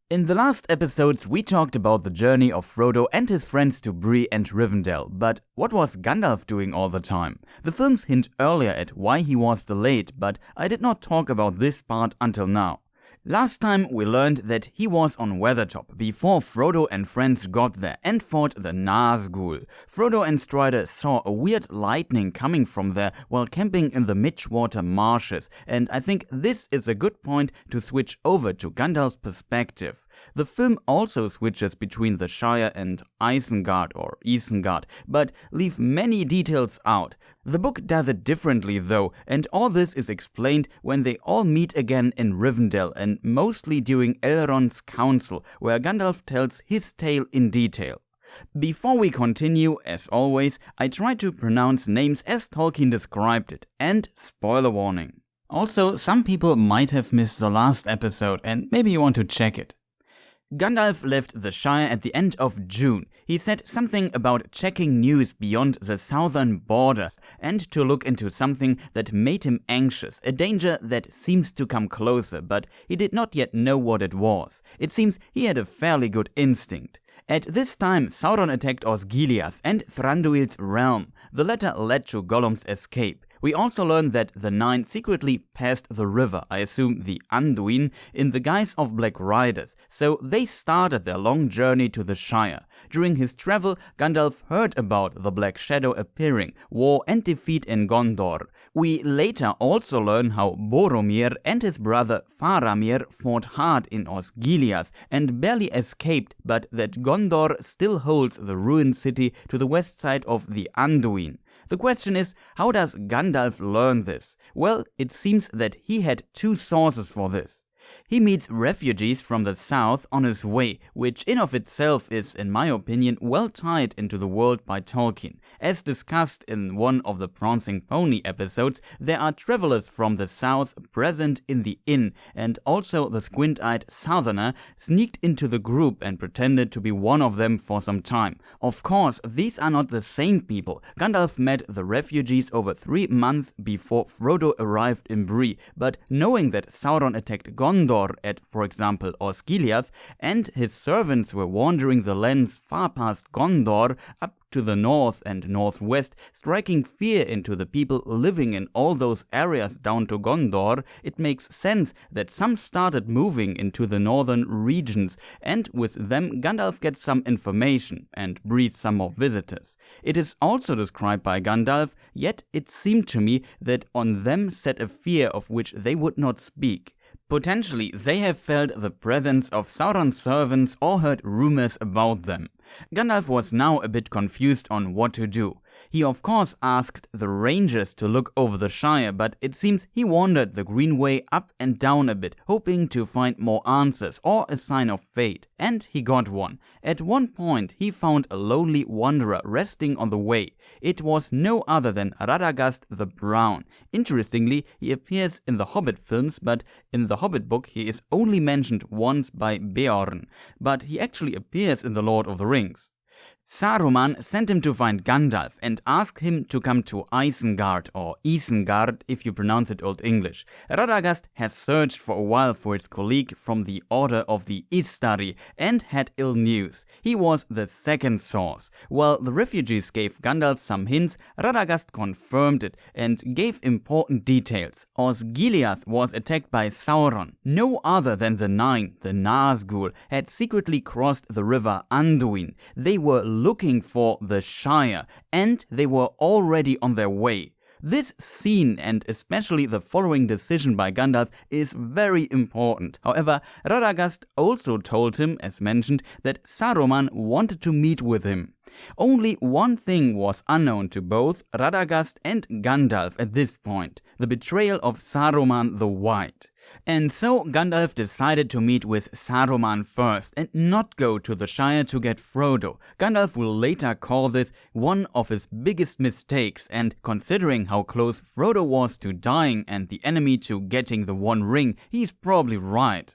In the last episodes, we talked about the journey of Frodo and his friends to Bree and Rivendell, but what was Gandalf doing all the time? The films hint earlier at why he was delayed, but I did not talk about this part until now. Last time we learned that he was on Weathertop before Frodo and friends got there and fought the Nazgul. Frodo and Strider saw a weird lightning coming from there while camping in the Midgewater marshes, and I think this is a good point to switch over to Gandalf's perspective. The film also switches between the Shire and Isengard, but leave many details out. The book does it differently though, and all this is explained when they all meet again in Rivendell, and mostly during Elrond's council, where Gandalf tells his tale in detail. Before we continue, as always, I try to pronounce names as Tolkien described it, and spoiler warning. Also, some people might have missed the last episode and maybe you want to check it. Gandalf left the Shire at the end of June. He said something about checking news beyond the southern borders and to look into something that made him anxious, a danger that seems to come closer, but he did not yet know what it was. It seems he had a fairly good instinct. At this time, Sauron attacked Osgiliath and Thranduil's realm. The latter led to Gollum's escape. We also learned that the Nine secretly passed the river, I assume the Anduin, in the guise of Black Riders, so they started their long journey to the Shire. During his travel, Gandalf heard about the Black Shadow appearing, war and defeat in Gondor. We later also learn how Boromir and his brother Faramir fought hard in Osgiliath and barely escaped, but that Gondor still holds the ruined city to the west side of the Anduin. The question is, how does Gandalf learn this? Well, it seems that he had two sources for this. He meets refugees from the south on his way, which in of itself is, in my opinion, well tied into the world by Tolkien. As discussed in one of the Prancing Pony episodes, there are travelers from the south present in the inn, and also the squint-eyed southerner sneaked into the group and pretended to be one of them for some time. Of course, these are not the same people. Gandalf met the refugees over 3 months before Frodo arrived in Bree, but knowing that Sauron attacked Gondor at, for example, Osgiliath, and his servants were wandering the lands far past Gondor, up to the north and northwest, striking fear into the people living in all those areas down to Gondor, it makes sense that some started moving into the northern regions, and with them Gandalf gets some information and breeds some more visitors. It is also described by Gandalf, yet it seemed to me that on them sat a fear of which they would not speak. Potentially, they have felt the presence of Sauron's servants or heard rumors about them. Gandalf was now a bit confused on what to do. He of course asked the rangers to look over the Shire, but it seems he wandered the Greenway up and down a bit, hoping to find more answers or a sign of fate. And he got one. At one point he found a lonely wanderer resting on the way. It was no other than Radagast the Brown. Interestingly, he appears in the Hobbit films, but in the Hobbit book he is only mentioned once by Beorn. But he actually appears in the Lord of the Rings. Saruman sent him to find Gandalf and asked him to come to Isengard, or Isengard if you pronounce it Old English. Radagast had searched for a while for his colleague from the Order of the Istari and had ill news. He was the second source. While the refugees gave Gandalf some hints, Radagast confirmed it and gave important details. Osgiliath was attacked by Sauron. No other than the Nine, the Nazgul, had secretly crossed the river Anduin. They were looking for the Shire, and they were already on their way. This scene, and especially the following decision by Gandalf, is very important. However, Radagast also told him, as mentioned, that Saruman wanted to meet with him. Only one thing was unknown to both Radagast and Gandalf at this point: the betrayal of Saruman the White. And so Gandalf decided to meet with Saruman first and not go to the Shire to get Frodo. Gandalf will later call this one of his biggest mistakes, and considering how close Frodo was to dying and the enemy to getting the One Ring, he's probably right.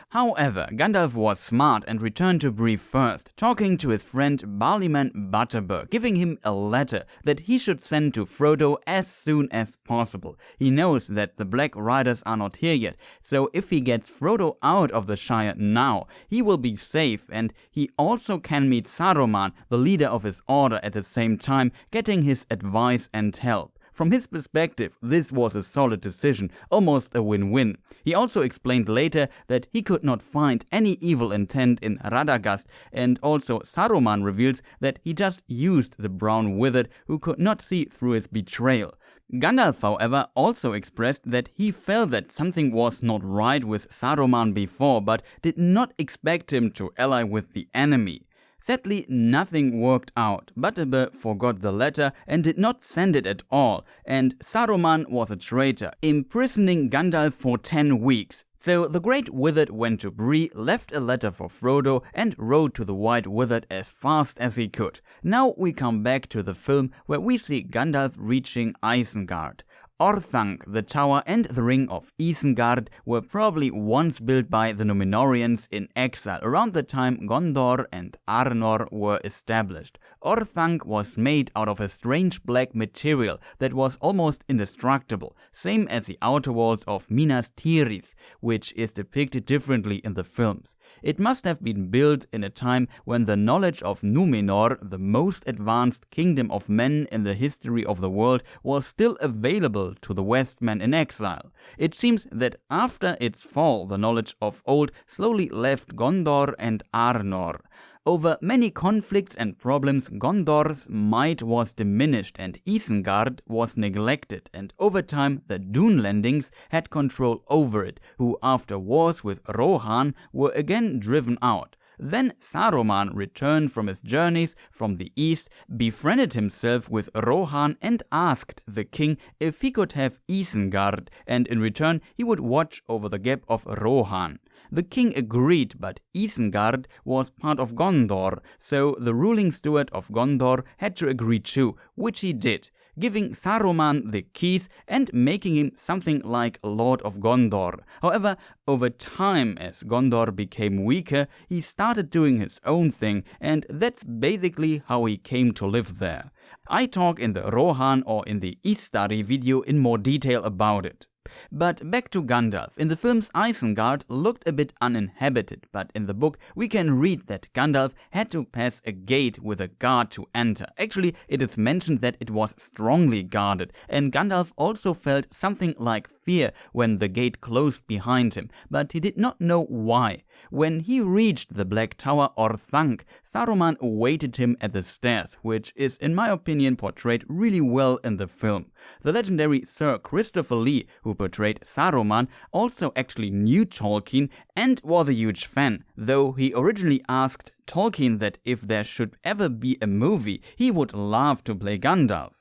However, Gandalf was smart and returned to Bree first, talking to his friend Barleyman Butterbur, giving him a letter that he should send to Frodo as soon as possible. He knows that the Black Riders are not here yet, so if he gets Frodo out of the Shire now, he will be safe, and he also can meet Saruman, the leader of his order, at the same time, getting his advice and help. From his perspective, this was a solid decision, almost a win-win. He also explained later that he could not find any evil intent in Radagast, and also Saruman reveals that he just used the brown wizard who could not see through his betrayal. Gandalf, however, also expressed that he felt that something was not right with Saruman before, but did not expect him to ally with the enemy. Sadly, nothing worked out. Butterbur forgot the letter and did not send it at all, and Saruman was a traitor, imprisoning Gandalf for 10 weeks. So the Great Wizard went to Bree, left a letter for Frodo, and rode to the White Wizard as fast as he could. Now we come back to the film, where we see Gandalf reaching Isengard. Orthanc, the Tower and the Ring of Isengard were probably once built by the Númenóreans in exile around the time Gondor and Arnor were established. Orthanc was made out of a strange black material that was almost indestructible, same as the outer walls of Minas Tirith, which is depicted differently in the films. It must have been built in a time when the knowledge of Númenor, the most advanced kingdom of men in the history of the world, was still available to the Westmen in exile. It seems that after its fall, the knowledge of old slowly left Gondor and Arnor. Over many conflicts and problems, Gondor's might was diminished and Isengard was neglected, and over time the Dunlendings had control over it, who after wars with Rohan were again driven out. Then Saruman returned from his journeys from the east, befriended himself with Rohan and asked the king if he could have Isengard, and in return he would watch over the gap of Rohan. The king agreed, but Isengard was part of Gondor, so the ruling steward of Gondor had to agree too, which he did, giving Saruman the keys and making him something like Lord of Gondor. However, over time, as Gondor became weaker, he started doing his own thing, and that's basically how he came to live there. I talk in the Rohan or in the Istari video in more detail about it. But back to Gandalf. In the films, Isengard looked a bit uninhabited, but in the book we can read that Gandalf had to pass a gate with a guard to enter. Actually, it is mentioned that it was strongly guarded, and Gandalf also felt something like fear when the gate closed behind him, but he did not know why. When he reached the Black Tower Orthanc, Saruman awaited him at the stairs, which is in my opinion portrayed really well in the film. The legendary Sir Christopher Lee, who portrayed Saruman, also actually knew Tolkien and was a huge fan, though he originally asked Tolkien that if there should ever be a movie, he would love to play Gandalf.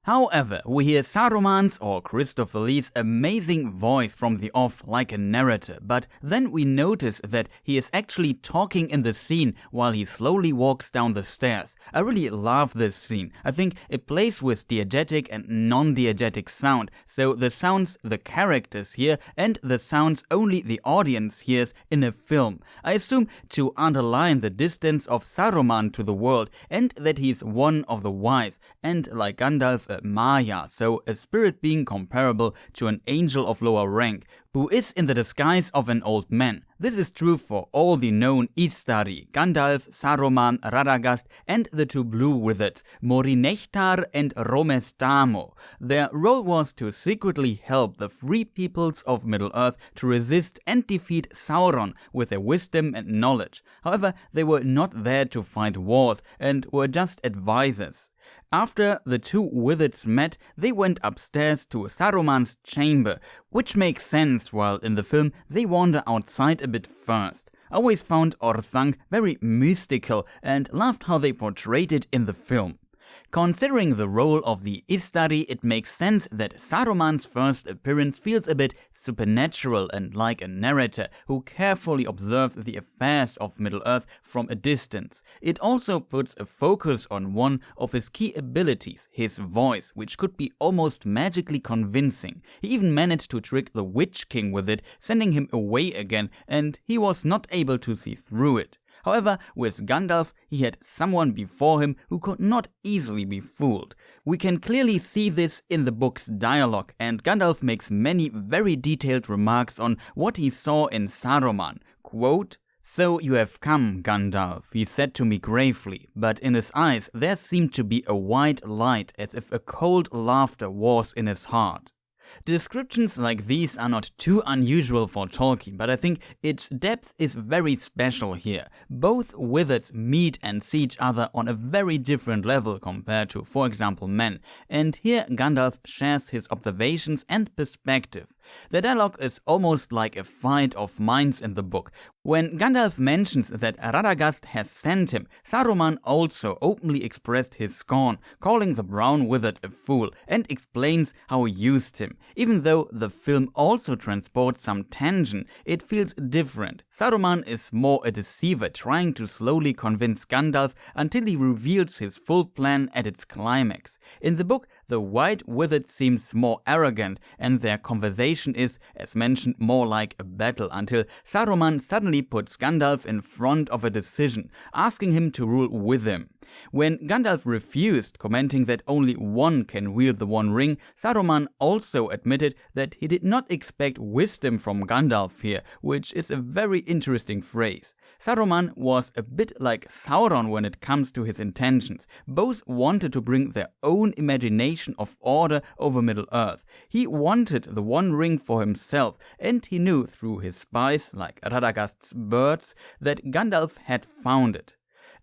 However, we hear Saruman's or Christopher Lee's amazing voice from the off like a narrator, but then we notice that he is actually talking in the scene while he slowly walks down the stairs. I really love this scene. I think it plays with diegetic and non-diegetic sound, so the sounds the characters hear and the sounds only the audience hears in a film. I assume to underline the distance of Saruman to the world and that he is one of the wise, and like Gandalf, Maya, so a spirit being comparable to an angel of lower rank, who is in the disguise of an old man. This is true for all the known Istari, Gandalf, Saruman, Radagast, and the two blue wizards, Morinehtar and Romestamo. Their role was to secretly help the free peoples of Middle-earth to resist and defeat Sauron with their wisdom and knowledge. However, they were not there to fight wars and were just advisors. After the two wizards met, they went upstairs to Saruman's chamber, which makes sense while in the film they wander outside a bit first. I always found Orthanc very mystical and loved how they portrayed it in the film. Considering the role of the Istari, it makes sense that Saruman's first appearance feels a bit supernatural and like a narrator who carefully observes the affairs of Middle-earth from a distance. It also puts a focus on one of his key abilities, his voice, which could be almost magically convincing. He even managed to trick the Witch King with it, sending him away again, and he was not able to see through it. However, with Gandalf, he had someone before him who could not easily be fooled. We can clearly see this in the book's dialogue, and Gandalf makes many very detailed remarks on what he saw in Saruman. Quote, "So you have come, Gandalf," he said to me gravely, but in his eyes there seemed to be a white light, as if a cold laughter was in his heart. Descriptions like these are not too unusual for Tolkien, but I think its depth is very special here. Both wizards meet and see each other on a very different level compared to, for example, men, and here Gandalf shares his observations and perspective. The dialogue is almost like a fight of minds in the book. When Gandalf mentions that Radagast has sent him, Saruman also openly expressed his scorn, calling the brown wizard a fool, and explains how he used him. Even though the film also transports some tension, it feels different. Saruman is more a deceiver, trying to slowly convince Gandalf until he reveals his full plan at its climax. In the book, the white wizard seems more arrogant, and their conversation is, as mentioned, more like a battle, until Saruman suddenly puts Gandalf in front of a decision, asking him to rule with him. When Gandalf refused, commenting that only one can wield the One Ring, Saruman also admitted that he did not expect wisdom from Gandalf here, which is a very interesting phrase. Saruman was a bit like Sauron when it comes to his intentions. Both wanted to bring their own imagination of order over Middle-earth. He wanted the One Ring for himself, and he knew through his spies, like Radagast's birds, that Gandalf had found it.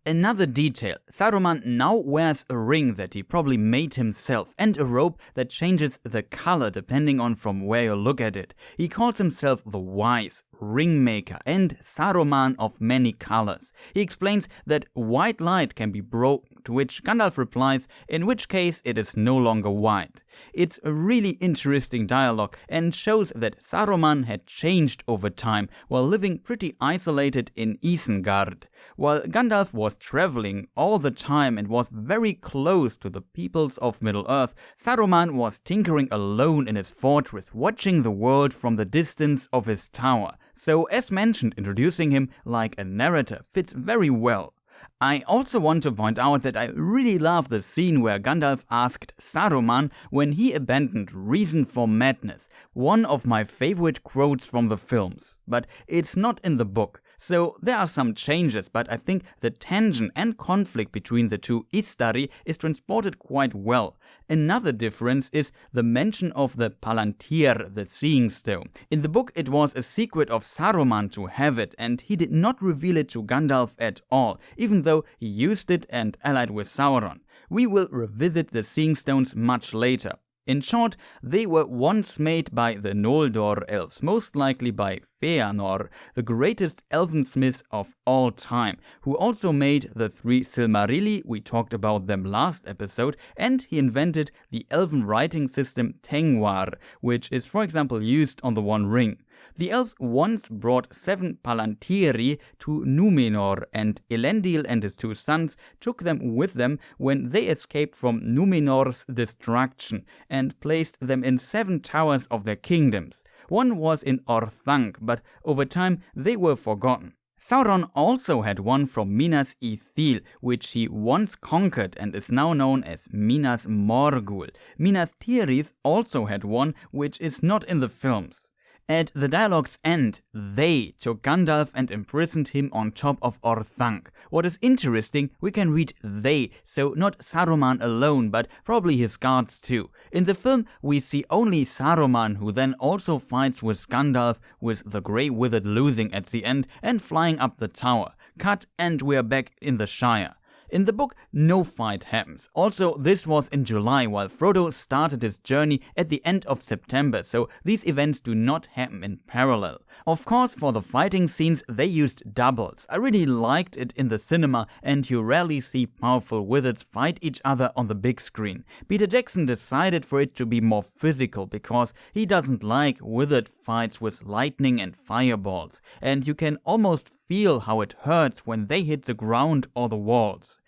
Another detail, Saruman now wears a ring that he probably made himself and a robe that changes the color depending on from where you look at it. He calls himself the Wise, Ringmaker, and Saruman of many colors. He explains that white light can be broken, to which Gandalf replies, in which case it is no longer white. It's a really interesting dialogue and shows that Saruman had changed over time while living pretty isolated in Isengard. While Gandalf was traveling all the time and was very close to the peoples of Middle-earth, Saruman was tinkering alone in his fortress, watching the world from the distance of his tower. So, as mentioned, introducing him like a narrator fits very well. I also want to point out that I really love the scene where Gandalf asked Saruman when he abandoned reason for madness, one of my favorite quotes from the films, but it's not in the book. So there are some changes, but I think the tension and conflict between the two Istari is transported quite well. Another difference is the mention of the Palantír, the Seeing Stone. In the book it was a secret of Saruman to have it, and he did not reveal it to Gandalf at all, even though he used it and allied with Sauron. We will revisit the Seeing Stones much later. In short, they were once made by the Noldor elves, most likely by Fëanor, the greatest elven smith of all time, who also made the 3 Silmarilli, we talked about them last episode, and he invented the elven writing system Tengwar, which is for example used on the One Ring. The elves once brought 7 Palantíri to Númenor, and Elendil and his 2 sons took them with them when they escaped from Númenor's destruction, and placed them in 7 towers of their kingdoms. One was in Orthanc, but over time they were forgotten. Sauron also had one from Minas Ithil, which he once conquered and is now known as Minas Morgul. Minas Tirith also had one, which is not in the films. At the dialogue's end, they took Gandalf and imprisoned him on top of Orthanc. What is interesting, we can read they, so not Saruman alone, but probably his guards too. In the film, we see only Saruman, who then also fights with Gandalf, with the Grey Wizard losing at the end and flying up the tower. Cut, and we're back in the Shire. In the book, no fight happens. Also, this was in July, while Frodo started his journey at the end of September, so these events do not happen in parallel. Of course, for the fighting scenes, they used doubles. I really liked it in the cinema, and you rarely see powerful wizards fight each other on the big screen. Peter Jackson decided for it to be more physical because he doesn't like wizard fights with lightning and fireballs, and you can almost feel how it hurts when they hit the ground or the walls.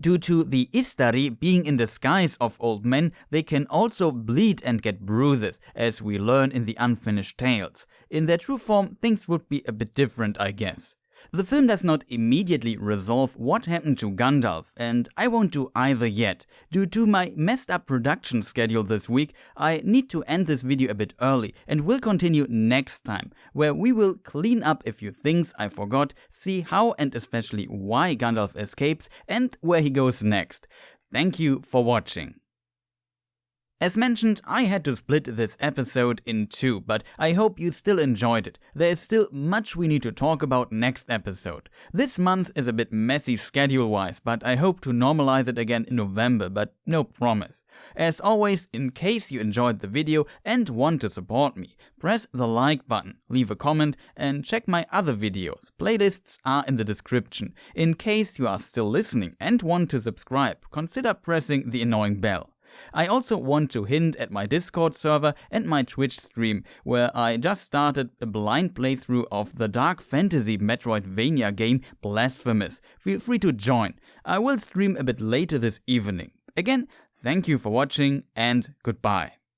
Due to the Istari being in the skies of old men, they can also bleed and get bruises, as we learn in the unfinished tales. In their true form, things would be a bit different, I guess. The film does not immediately resolve what happened to Gandalf, and I won't do either yet. Due to my messed up production schedule this week, I need to end this video a bit early and will continue next time, where we will clean up a few things I forgot, see how and especially why Gandalf escapes and where he goes next. Thank you for watching. As mentioned, I had to split this episode in two, but I hope you still enjoyed it. There is still much we need to talk about next episode. This month is a bit messy schedule-wise, but I hope to normalize it again in November, but no promise. As always, in case you enjoyed the video and want to support me, press the like button, leave a comment, and check my other videos. Playlists are in the description. In case you are still listening and want to subscribe, consider pressing the annoying bell. I also want to hint at my Discord server and my Twitch stream, where I just started a blind playthrough of the dark fantasy Metroidvania game Blasphemous. Feel free to join. I will stream a bit later this evening. Again, thank you for watching and goodbye.